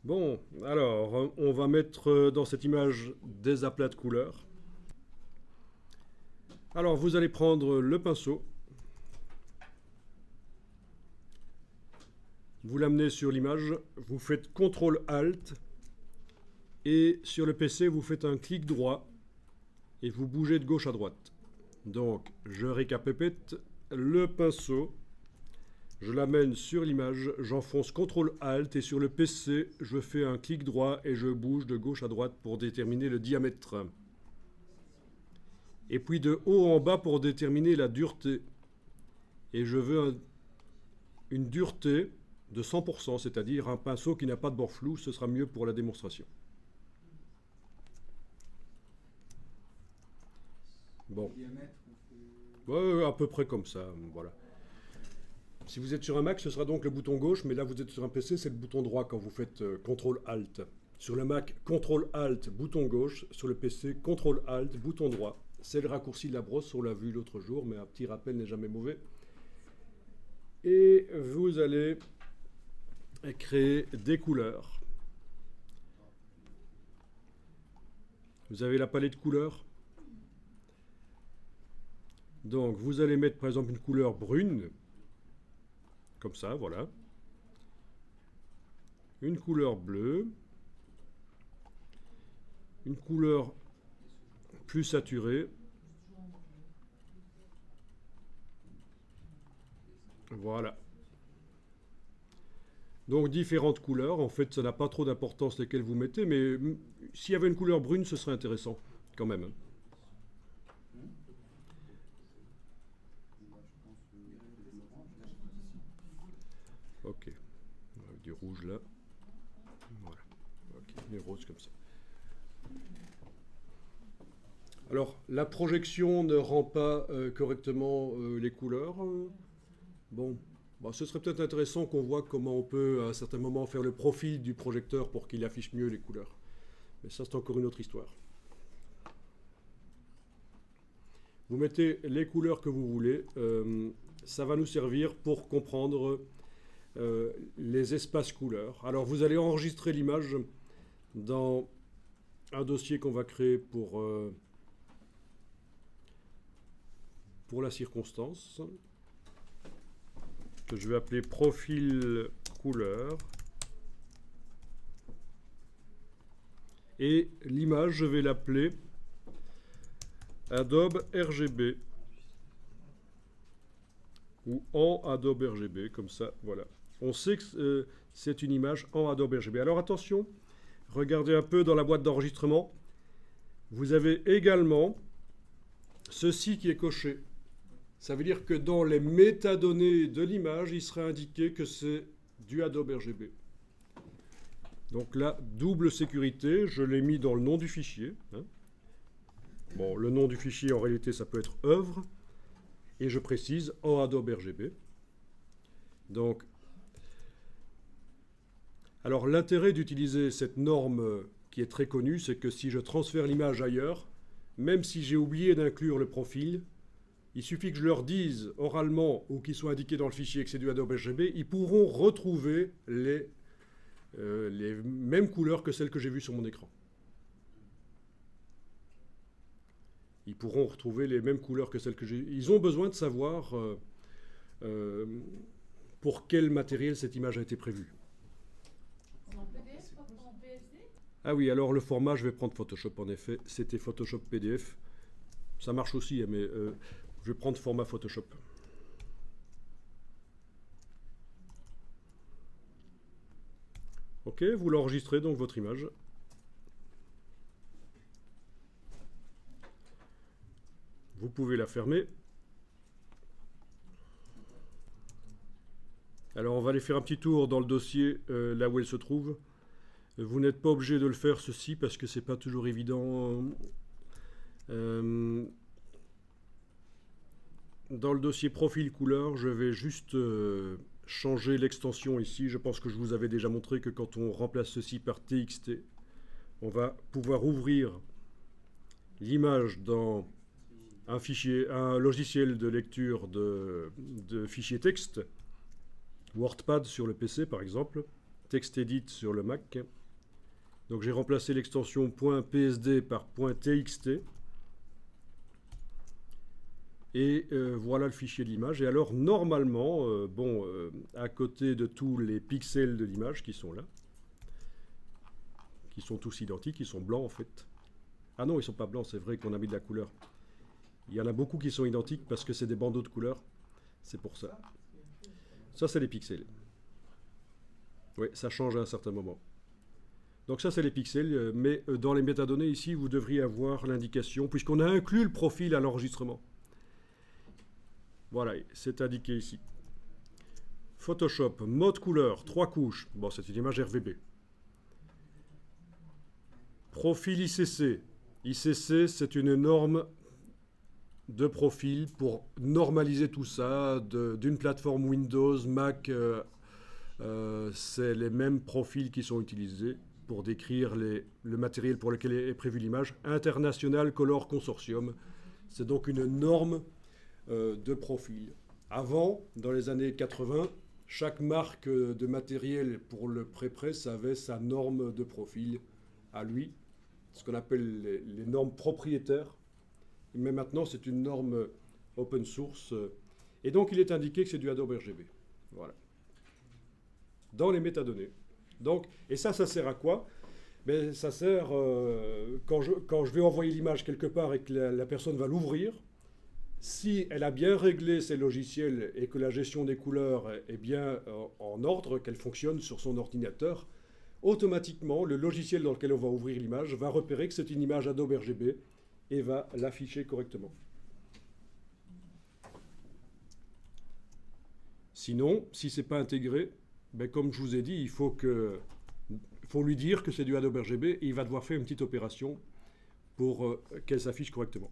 Bon, alors, on va mettre dans cette image des aplats de couleurs. Alors, vous allez prendre le pinceau, vous l'amenez sur l'image, vous faites CTRL-ALT, et sur le PC, vous faites un clic droit, et vous bougez de gauche à droite. Donc, je récapépète le pinceau, je l'amène sur l'image, j'enfonce CTRL-ALT, et sur le PC, je fais un clic droit et je bouge de gauche à droite pour déterminer le diamètre. Et puis de haut en bas pour déterminer la dureté. Et je veux une dureté de 100%, c'est-à-dire un pinceau qui n'a pas de bord flou, ce sera mieux pour la démonstration. Bon. Ouais, à peu près comme ça, voilà. Si vous êtes sur un Mac, ce sera donc le bouton gauche, mais là vous êtes sur un PC, c'est le bouton droit quand vous faites CTRL-ALT. Sur le Mac, CTRL-ALT, bouton gauche. Sur le PC, CTRL-ALT, bouton droit. C'est le raccourci de la brosse, on l'a vu l'autre jour, mais un petit rappel n'est jamais mauvais. Et vous allez créer des couleurs. Vous avez la palette de couleurs. Donc vous allez mettre par exemple une couleur brune, comme ça, voilà. Une couleur bleue. Une couleur plus saturée. Voilà. Donc différentes couleurs, en fait ça n'a pas trop d'importance lesquelles vous mettez, mais s'il y avait une couleur brune, ce serait intéressant, quand même. Ok, avec du rouge là. Voilà, ok, des roses comme ça. Alors, la projection ne rend pas correctement les couleurs. Bon, ce serait peut-être intéressant qu'on voit comment on peut, à un certain moment, faire le profil du projecteur pour qu'il affiche mieux les couleurs. Mais ça, c'est encore une autre histoire. Vous mettez les couleurs que vous voulez. Ça va nous servir pour comprendre les espaces couleurs. Alors, vous allez enregistrer l'image dans un dossier qu'on va créer pour la circonstance, que je vais appeler profil couleur. Et l'image, je vais l'appeler Adobe RGB. Ou en Adobe RGB, comme ça, voilà. On sait que c'est une image en Adobe RGB. Alors attention, regardez un peu dans la boîte d'enregistrement. Vous avez également ceci qui est coché. Ça veut dire que dans les métadonnées de l'image, il sera indiqué que c'est du Adobe RGB. Donc là, double sécurité, je l'ai mis dans le nom du fichier. Bon, le nom du fichier, en réalité, ça peut être œuvre. Et je précise en Adobe RGB. Donc, alors l'intérêt d'utiliser cette norme qui est très connue, c'est que si je transfère l'image ailleurs, même si j'ai oublié d'inclure le profil, il suffit que je leur dise oralement ou qu'il soit indiqué dans le fichier que c'est du Adobe RGB, ils pourront retrouver les mêmes couleurs que celles que j'ai vues sur mon écran. Ils pourront retrouver les mêmes couleurs que celles que j'ai. Ils ont besoin de savoir pour quel matériel cette image a été prévue. En PDF, pas en PSD? Ah oui, alors le format, je vais prendre Photoshop en effet. C'était Photoshop PDF. Ça marche aussi, mais je vais prendre format Photoshop. Ok, vous l'enregistrez donc votre image. Vous pouvez la fermer. Alors on va aller faire un petit tour dans le dossier là où elle se trouve. Vous n'êtes pas obligé de le faire ceci parce que c'est pas toujours évident. Dans le dossier profil couleur, je vais juste changer l'extension ici. Je pense que je vous avais déjà montré que quand on remplace ceci par TXT, on va pouvoir ouvrir l'image dans un logiciel de lecture de fichiers texte, WordPad sur le PC par exemple, TextEdit sur le Mac. Donc j'ai remplacé l'extension .psd par .txt. Et voilà le fichier de l'image. Et alors, normalement, à côté de tous les pixels de l'image qui sont là, qui sont tous identiques, ils sont blancs en fait. Ah non, ils ne sont pas blancs, c'est vrai qu'on a mis de la couleur. Il y en a beaucoup qui sont identiques parce que c'est des bandeaux de couleurs. C'est pour ça. Ça, c'est les pixels. Oui, ça change à un certain moment. Donc ça, c'est les pixels, mais dans les métadonnées, ici, vous devriez avoir l'indication, puisqu'on a inclus le profil à l'enregistrement. Voilà, c'est indiqué ici. Photoshop, mode couleur, 3 couches. Bon, c'est une image RVB. Profil ICC. ICC, c'est une norme de profil pour normaliser tout ça d'une plateforme Windows, Mac. C'est les mêmes profils qui sont utilisés pour décrire le matériel pour lequel est prévue l'image. International Color Consortium. C'est donc une norme de profil. Avant, dans les années 80, chaque marque de matériel pour le pré-press avait sa norme de profil à lui, ce qu'on appelle les normes propriétaires. Mais maintenant, c'est une norme open source. Et donc, il est indiqué que c'est du Adobe RGB. Voilà. Dans les métadonnées. Donc, et ça sert à quoi? Ben, ça sert quand je vais envoyer l'image quelque part et que la personne va l'ouvrir. Si elle a bien réglé ses logiciels et que la gestion des couleurs est bien en ordre, qu'elle fonctionne sur son ordinateur, automatiquement, le logiciel dans lequel on va ouvrir l'image va repérer que c'est une image Adobe RGB et va l'afficher correctement. Sinon, si ce n'est pas intégré, ben comme je vous ai dit, il faut lui dire que c'est du Adobe RGB et il va devoir faire une petite opération pour qu'elle s'affiche correctement.